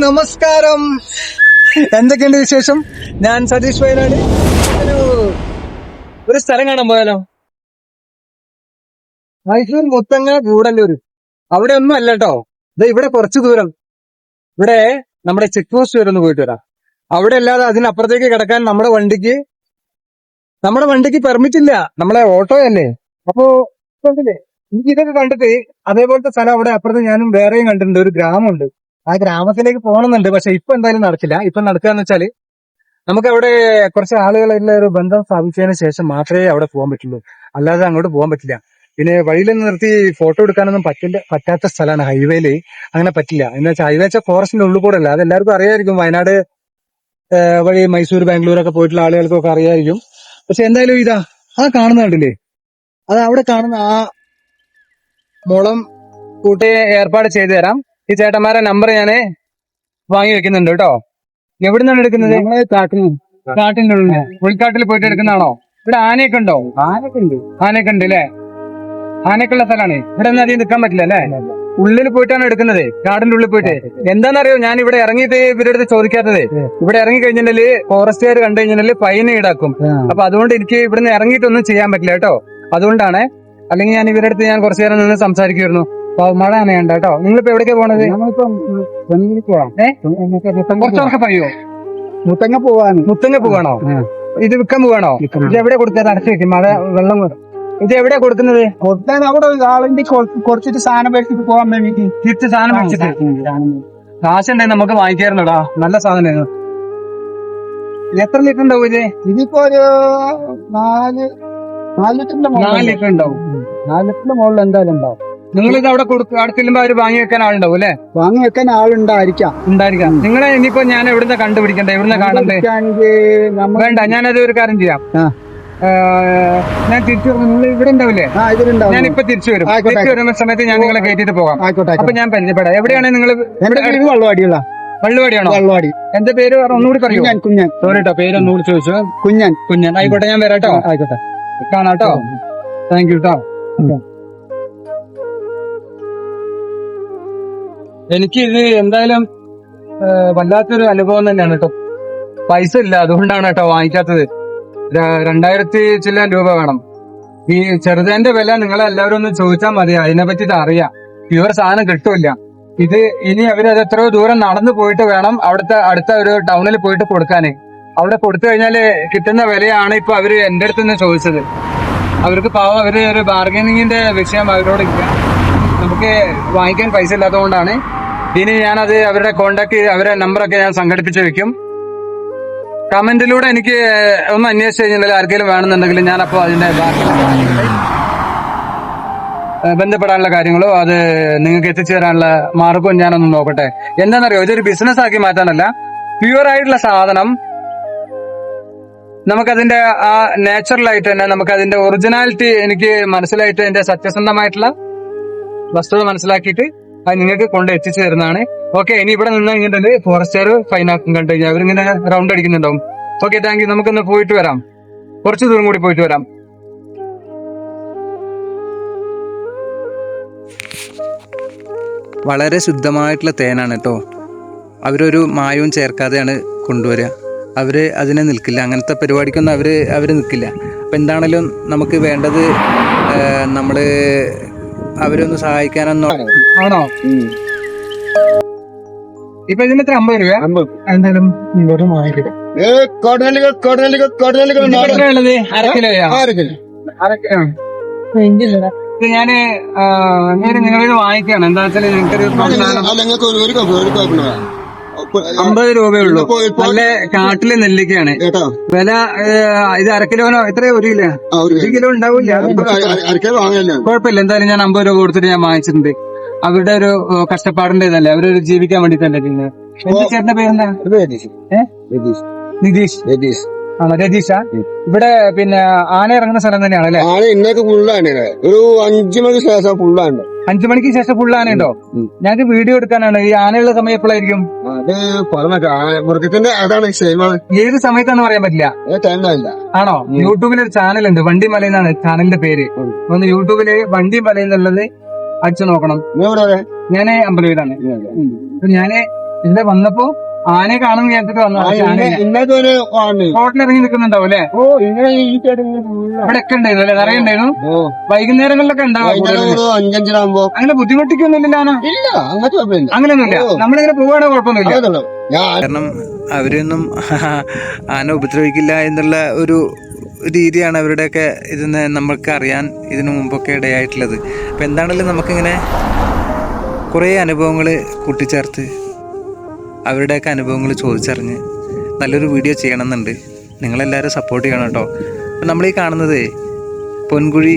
നമസ്കാരം. എന്തൊക്കെയുണ്ട് വിശേഷം? ഞാൻ സതീഷ് വയനാട്. ഒരു സ്ഥലം കാണാൻ പോയാലോ? മൈസൂർ മുത്തങ്ങ ഗൂഡല്ലൂർ. അവിടെ ഒന്നും അല്ല കേട്ടോ. ഇത് ഇവിടെ കുറച്ച് ദൂരം. ഇവിടെ നമ്മുടെ ചെക്ക് പോസ്റ്റ് വരെ ഒന്ന് പോയിട്ട് വരാം. അവിടെ അല്ലാതെ അതിനപ്പുറത്തേക്ക് കിടക്കാൻ നമ്മുടെ വണ്ടിക്ക് പെർമിറ്റ് ഇല്ല. നമ്മളെ ഓട്ടോയല്ലേ. അപ്പോ കണ്ടില്ലേ, എനിക്ക് ഇതൊക്കെ കണ്ടിട്ട് അതേപോലത്തെ സ്ഥലം അവിടെ അപ്പുറത്ത് ഞാനും വേറെയും കണ്ടിട്ടുണ്ട്. ഒരു ഗ്രാമമുണ്ട്. ആ ഗ്രാമത്തിലേക്ക് പോകണമെന്നുണ്ട്. പക്ഷെ ഇപ്പൊ എന്തായാലും നടക്കില്ല. ഇപ്പൊ നടക്കാന്ന് വെച്ചാല് നമുക്ക് അവിടെ കുറച്ച് ആളുകളുള്ള ഒരു ബന്ധം സ്ഥാപിച്ചതിന് ശേഷം മാത്രമേ അവിടെ പോകാൻ പറ്റുള്ളൂ. അല്ലാതെ അങ്ങോട്ട് പോകാൻ പറ്റില്ല. പിന്നെ വഴിയിൽ നിർത്തി ഫോട്ടോ എടുക്കാനൊന്നും പറ്റാത്ത സ്ഥലമാണ്. ഹൈവേയില് അങ്ങനെ പറ്റില്ല. എന്ന് വെച്ചാൽ ഹൈവേ വെച്ചാൽ ഫോറസ്റ്റിന്റെ ഉള്ളിൽ കൂടെ അല്ല. അത് എല്ലാവർക്കും അറിയായിരിക്കും. വയനാട് വഴി മൈസൂർ, ബാംഗ്ലൂരൊക്കെ പോയിട്ടുള്ള ആളുകൾക്കൊക്കെ അറിയായിരിക്കും. പക്ഷെ എന്തായാലും ഇതാ ആ കാണുന്ന കണ്ടില്ലേ, അത് അവിടെ കാണുന്ന ആ മുളം കൂട്ടി ഏർപ്പാട് ചെയ്തു തരാം. ഈ ചേട്ടന്മാരെ നമ്പർ ഞാന് വാങ്ങി വെക്കുന്നുണ്ട് കേട്ടോ. എവിടുന്നാണ് എടുക്കുന്നത്? കാട്ടിന്റെ ഉള്ളിൽ, ഉൾക്കാട്ടിൽ പോയിട്ട് എടുക്കുന്നതാണോ? ഇവിടെ ആനയൊക്കെ ഉണ്ടോ? ആനയൊക്കെ ഉണ്ട് അല്ലേ? ആനയൊക്കെയുള്ള സ്ഥലമാണ്. ഇവിടെ ഒന്നും അധികം നിൽക്കാൻ പറ്റില്ല അല്ലേ? ഉള്ളിൽ പോയിട്ടാണ് എടുക്കുന്നത്, കാടിന്റെ ഉള്ളിൽ പോയിട്ട്. എന്താണെന്നറിയോ, ഞാൻ ഇവിടെ ഇറങ്ങിയിട്ട് ഇവരുടെ അടുത്ത് ചോദിക്കാത്തത്, ഇവിടെ ഇറങ്ങി കഴിഞ്ഞിട്ടുണ്ടെങ്കിൽ ഫോറസ്റ്റുകാർ കണ്ടു കഴിഞ്ഞിട്ടുണ്ടെങ്കിൽ ഫൈൻ ഈടാക്കും. അപ്പൊ അതുകൊണ്ട് എനിക്ക് ഇവിടുന്ന് ഇറങ്ങിയിട്ടൊന്നും ചെയ്യാൻ പറ്റില്ല കേട്ടോ. അതുകൊണ്ടാണ്. അല്ലെങ്കിൽ ഞാൻ ഇവരുടെ അടുത്ത് കുറച്ചു നേരം നിന്ന് സംസാരിക്കുമായിരുന്നു. മഴ നനയണ്ട കേട്ടോ. നിങ്ങളിപ്പോ എവിടേക്കാ പോണത്? കുറച്ചൊക്കെ പറയോ? മുത്തങ്ങ പോവാണോ? ഇത് വിൽക്കാൻ പോവാണോ? ഇത് എവിടെ കൊടുത്തത്? അടച്ചു വെക്കും മഴ വെള്ളം. ഇത് എവിടെയാ കൊടുക്കുന്നത്? അവിടെ ആളിന്റെ കുറച്ചിട്ട് സാധനം മേടിച്ചിട്ട് പോകാൻ വേണ്ടിട്ട്. തിരിച്ച് സാധനം മേടിച്ചിട്ട് കാശുണ്ടെങ്കിൽ നമുക്ക് വാങ്ങിക്കാറുണ്ടോടാ. നല്ല സാധനമായിരുന്നു. എത്ര ലിറ്റർ ഉണ്ടാവും ഇത്? ഇതിപ്പോ ഒരു 4 ലിറ്ററിന്റെ 4 ലിറ്റർ ഉണ്ടാവും. 4 ലിറ്ററിന്റെ മുകളിൽ എന്തായാലും ഉണ്ടാവും. നിങ്ങളിത് അവിടെ അവിടെ ചെല്ലുമ്പോ അവര് വാങ്ങി വെക്കാൻ ആളുണ്ടാവും അല്ലെ? വാങ്ങി വെക്കാൻ ആളുണ്ടായിരിക്കാം. നിങ്ങളെ ഇനിയിപ്പോ ഞാൻ എവിടുന്ന കണ്ടുപിടിക്കണ്ടേ? എവിടുന്ന കാണണ്ടേ? വേണ്ട, ഞാനത് ഒരു കാര്യം ചെയ്യാം. ഞാൻ തിരിച്ചു നിങ്ങൾ ഇവിടെ ഉണ്ടാവില്ലേ? ഞാനിപ്പോ തിരിച്ചു വരുന്ന സമയത്ത് ഞാൻ നിങ്ങളെ കയറ്റിട്ട് പോകാം. അപ്പൊ ഞാൻ പരിചയപ്പെടാം. എവിടെയാണ് നിങ്ങൾ? വള്ളുവാടിയാണോ? എന്റെ പേര് ഒന്നുകൂടി പറയൂ. കുഞ്ഞൻ. സോറി കേട്ടോ, പേര് ഒന്നുകൂടി ചോദിച്ചു. കുഞ്ഞൻ. ആയിക്കോട്ടെ, ഞാൻ വരാട്ടോ. ആയിക്കോട്ടെ, കാണാട്ടോ. താങ്ക് യു കേട്ടോ. എനിക്ക് ഇത് എന്തായാലും വല്ലാത്തൊരു അനുഭവം തന്നെയാണ് കേട്ടോ. പൈസ ഇല്ല, അതുകൊണ്ടാണ് കേട്ടോ വാങ്ങിക്കാത്തത്. 2000 ചില്ലാൻ രൂപ വേണം. ഈ ചെറുതേന്റെ വില നിങ്ങളെല്ലാവരും ഒന്ന് ചോദിച്ചാൽ മതി. അതിനെ പറ്റിട്ട് അറിയാം. പ്യുവർ സാധനം കിട്ടൂല. ഇത് ഇനി അവരത് എത്രയോ ദൂരം നടന്നു പോയിട്ട് വേണം അടുത്ത ഒരു ടൗണിൽ പോയിട്ട് കൊടുക്കാന്. അവിടെ കൊടുത്തു കഴിഞ്ഞാല് കിട്ടുന്ന വിലയാണ് ഇപ്പൊ അവര് എന്റെ അടുത്ത് നിന്ന് ചോദിച്ചത്. അവർക്ക് പാവം, അവര് ഒരു ബാർഗനിങ്ങിന്റെ വിഷയം അവരോട് ഇല്ല. നമുക്ക് വാങ്ങിക്കാൻ പൈസ ഇല്ലാത്തതുകൊണ്ടാണ്. ഇനി ഞാനത് അവരുടെ കോണ്ടാക്ട്, അവരുടെ നമ്പറൊക്കെ ഞാൻ സംഘടിപ്പിച്ച് വെക്കും. കമന്റിലൂടെ എനിക്ക് ഒന്ന് അന്വേഷിച്ച് കഴിഞ്ഞാൽ ആർക്കെങ്കിലും വേണമെന്നുണ്ടെങ്കിൽ ഞാനപ്പോ അതിന്റെ ബാക്കി ബന്ധപ്പെടാനുള്ള കാര്യങ്ങളോ അത് നിങ്ങൾക്ക് എത്തിച്ചു തരാനുള്ള മാർഗവും ഞാനൊന്ന് നോക്കട്ടെ. എന്താണെന്നറിയോ, ഇതൊരു ബിസിനസ് ആക്കി മാറ്റാനല്ല. പ്യുവർ ആയിട്ടുള്ള സാധനം നമുക്കതിന്റെ ആ നാച്ചുറലായിട്ട് തന്നെ നമുക്കതിന്റെ ഒറിജിനാലിറ്റി എനിക്ക് മനസ്സിലായിട്ട് അതിന്റെ സത്യസന്ധമായിട്ടുള്ള വസ്തുത മനസ്സിലാക്കിയിട്ട് അത് നിങ്ങൾക്ക് കൊണ്ട് എത്തിച്ചു തരുന്നതാണ്. ഓക്കെ, ഇനി ഇവിടെ നിന്ന് കഴിഞ്ഞിട്ടുണ്ടെങ്കിൽ ഫോറസ്റ്റുകാർ ഫൈനാക്കും. കണ്ടു കഴിഞ്ഞാൽ അവരിങ്ങനെ റൗണ്ട് അടിക്കുന്നുണ്ടാവും. Okay, thank you. നമുക്കൊന്ന് പോയിട്ട് വരാം. കുറച്ച് ദൂരം കൂടി പോയിട്ട് വരാം. വളരെ ശുദ്ധമായിട്ടുള്ള തേനാണ് കേട്ടോ. അവരൊരു മായവും ചേർക്കാതെയാണ് കൊണ്ടുവരിക. അവർ അതിനെ നിൽക്കില്ല. അങ്ങനത്തെ പരിപാടിക്കൊന്നും അവർ നിൽക്കില്ല. അപ്പം എന്താണെങ്കിലും നമുക്ക് വേണ്ടത് നമ്മൾ അവരൊന്ന് സഹായിക്കാനൊന്നും. ആണോ? ഇപ്പൊ ഇതിന് എത്ര? 50 രൂപ. എന്തായാലും ഇങ്ങോട്ട് വാങ്ങിക്കില്ല. ഇത് ഞാന് നിങ്ങളിത് വാങ്ങിക്കാണ്. എന്താ വെച്ചാൽ ഞങ്ങൾക്കൊരു 50 രൂപയുള്ളൂ. നല്ല കാട്ടിലെ നെല്ലിക്കയാണ്. വില ഇത് 1/2 കിലോനോ എത്രയോ? 1 കിലോ? 1 കിലോ ഉണ്ടാവില്ല. കുഴപ്പമില്ല. എന്തായാലും ഞാൻ 50 രൂപ കൊടുത്തിട്ട് ഞാൻ വാങ്ങിച്ചിട്ടുണ്ട്. അവരുടെ ഒരു കഷ്ടപ്പാടിന്റെ ഇതല്ലേ, അവരൊരു ജീവിക്കാൻ വേണ്ടി തന്നെ. പിന്നെ എന്റെ ചേട്ടന്റെ പേരെന്താ? നിതീഷ്. ആണോ? രതീഷ. ഇവിടെ പിന്നെ ആന ഇറങ്ങുന്ന സ്ഥലം തന്നെയാണ് അല്ലെ? ആന ഇന്നൊക്കെ ഫുള്ളാണ്. ഒരു 5 മണിക്ക് ശേഷം ഫുള്ളാണ്. 5 മണിക്ക് ശേഷം ഫുൾ ആനയുണ്ടോ? ഞങ്ങൾക്ക് വീഡിയോ എടുക്കാനാണ്. ഈ ആനയുള്ള സമയം എപ്പോഴായിരിക്കും? അത് മൃഗത്തിന്റെ അതാണ്. ഏത് സമയത്താണെന്ന് പറയാൻ പറ്റില്ല. ആണോ? യൂട്യൂബിൽ ഒരു ചാനലുണ്ട്, വണ്ടിമല എന്നാണ് ചാനലിന്റെ പേര്. ഒന്ന് യൂട്യൂബില് വണ്ടിമല എന്നുള്ളത് അടിച്ചു നോക്കണം. ഞാന് അമ്പലവീടാണ്. ഞാന് ഇല്ല വന്നപ്പോ ആനയെ കാണുന്ന കേട്ടിട്ട് വന്നു ഇന്നതൊരു റോട്ടിലിറങ്ങി നിൽക്കുന്നുണ്ടാവും അല്ലെ? ഓ ഇങ്ങനെ ഈ സൈഡ് ഇവിടെ ഒക്കെ ഉണ്ടായിരുന്നു അല്ലെ? നിറയെ ഉണ്ടായിരുന്നു. വൈകുന്നേരങ്ങളിലൊക്കെ ഉണ്ടാവും. 5:30 അങ്ങനെ ബുദ്ധിമുട്ടിക്കൊന്നുമില്ല ആന? ഇല്ല അങ്ങനത്തെ കുഴപ്പമില്ല. അങ്ങനെയൊന്നുമില്ല. നമ്മളിങ്ങനെ പോവുകയാണെങ്കിൽ കുഴപ്പമൊന്നുമില്ല. കാരണം അവരൊന്നും ആന ഉപദ്രവിക്കില്ല എന്നുള്ള ഒരു രീതിയാണ് അവരുടെയൊക്കെ ഇതിന് നമ്മൾക്ക് അറിയാൻ ഇതിനു മുമ്പൊക്കെ ഇടയായിട്ടുള്ളത്. അപ്പം എന്താണെങ്കിലും നമുക്കിങ്ങനെ കുറേ അനുഭവങ്ങൾ കൂട്ടിച്ചേർത്ത് അവരുടെയൊക്കെ അനുഭവങ്ങൾ ചോദിച്ചറിഞ്ഞ് നല്ലൊരു വീഡിയോ ചെയ്യണമെന്നുണ്ട്. നിങ്ങളെല്ലാവരും സപ്പോർട്ട് ചെയ്യണം കേട്ടോ. അപ്പം നമ്മളീ കാണുന്നത് പൊൻകുഴി